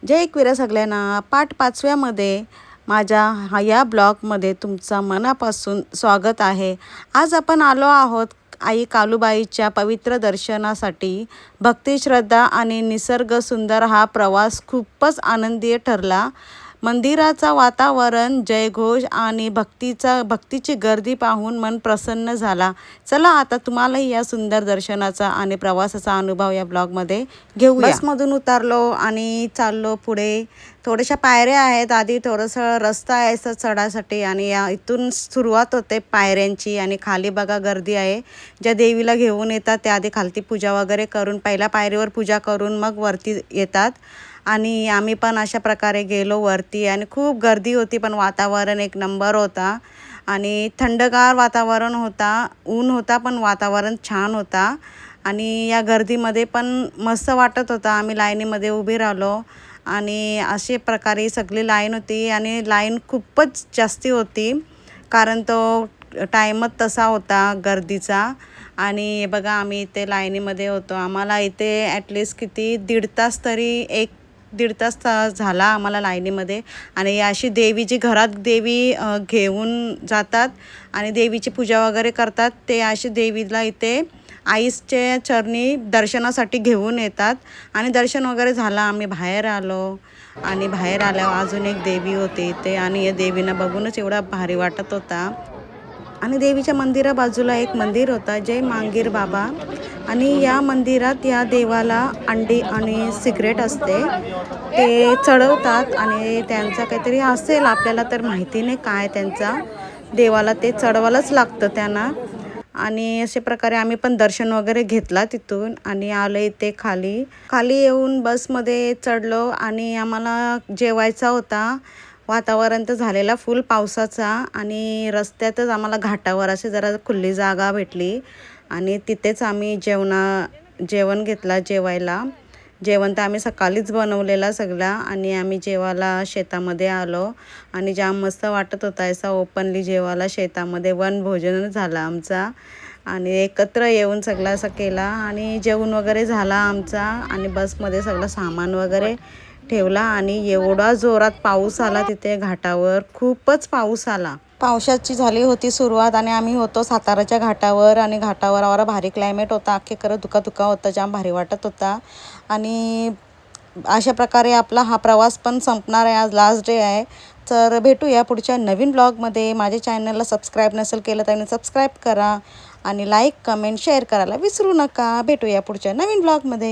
जय एकविरा सगळ्यांना. पाठ 5व्यामध्ये माझ्या या ब्लॉगमध्ये तुमचं मनापासून स्वागत आहे. आज आपण आलो आहोत आई कालूबाईच्या पवित्र दर्शनासाठी. भक्ती, श्रद्धा आणि निसर्ग सुंदर हा प्रवास खूपच आनंदीय ठरला. मंदिराचा वातावरण, जयघोष आणि भक्तीची गर्दी पाहून मन प्रसन्न झाला. चला आता तुम्हालाही या सुंदर दर्शनाचा आणि प्रवासाचा अनुभव या ब्लॉगमध्ये घेऊया. बसमधून उतरलो आणि चाललो पुढे. थोड्याशा पायऱ्या आहेत, आधी थोडंसं रस्ता आहे असं चढासाठी आणि इथून सुरुवात होते पायऱ्यांची. आणि खाली बघा गर्दी आहे. ज्या देवीला घेऊन येतात त्या आधी खालती पूजा वगैरे करून, पहिल्या पायरीवर पूजा करून मग वरती येतात. आणि आम्ही पण अशा प्रकारे गेलो वरती आणि खूप गर्दी होती, पण वातावरण एक नंबर होता आणि थंडगार वातावरण होता. ऊन होता पण वातावरण छान होता आणि या गर्दीमध्ये पण मस्त वाटत होता. आम्ही लाईनीमध्ये उभे राहिलो आणि अशा प्रकारे सगळी लाईन होती आणि लाईन खूपच जास्ती होती, कारण तो टाईमच तसा होता गर्दीचा. आणि बघा आम्ही इथे लाईनीमध्ये होतो. आम्हाला इथे ॲटलिस्ट किती 1.5 तास तरी 1-1.5 तास झाला आम्हाला लाईनीमध्ये. आणि अशी देवीची घरात देवी घेऊन जातात आणि देवीची पूजा वगैरे करतात. ते अशी देवीला इथे आईच्या चरणी दर्शनासाठी घेऊन येतात आणि दर्शन वगैरे झालं. आम्ही बाहेर आलो आणि बाहेर आल्यावर अजून एक देवी होती इथे आणि या देवींना बघूनच एवढा भारी वाटत होता. आणि देवीच्या मंदिरा बाजूला एक मंदिर होता, जय मांगीर बाबा. आणि या मंदिरात या देवाला अंडी आणि सिगरेट असते, ते चढवतात आणि त्यांचा काहीतरी असेल, आपल्याला तर माहिती नाही काय त्यांचा. देवाला ते चढवायलाच लागतं त्यांना. आणि अशा प्रकारे आम्ही पण दर्शन वगैरे घेतला तिथून आणि आलो इथे खाली. खाली येऊन बसमध्ये चढलो आणि आम्हाला जेवायचा होता. वातावरण तर झालेला फुल पावसाचा आणि रस्त्यातच आम्हाला घाटावर अशी जरा खुली जागा भेटली आणि तिथेच आम्ही जेवण घेतला जेवायला. जेवण तर आम्ही सकाळीच बनवलेला सगळा आणि आम्ही जेवायला शेतामध्ये आलो आणि जाम मस्त वाटत होता. असा ओपनली जेवायला शेतामध्ये वनभोजन झाला आमचा आणि एकत्र येऊन सगळं असं केला आणि जेवण वगैरे झाला आमचा. आणि बसमध्ये सगळं सामान वगैरे ठेवला आणि एवढा जोरात पाऊस आला तिथे घाटावर, खूपच पाऊस आला. पावसाची झाली होती सुरुवात आणि आम्ही होतो साताराच्या घाटावर आणि घाटावर भारी क्लायमेट होता. अख्खे करत धुका होता, जाम भारी वाटत होता. आणि अशा प्रकारे आपला हा प्रवास पण संपणार आहे. आज लास्ट डे आहे. तर भेटूया पुढच्या नवीन ब्लॉगमध्ये. माझ्या चॅनलला सबस्क्राईब नसेल केलं तर सबस्क्राईब करा आणि लाईक, कमेंट, शेअर करायला विसरू नका. भेटूया पुढच्या नवीन ब्लॉगमध्ये.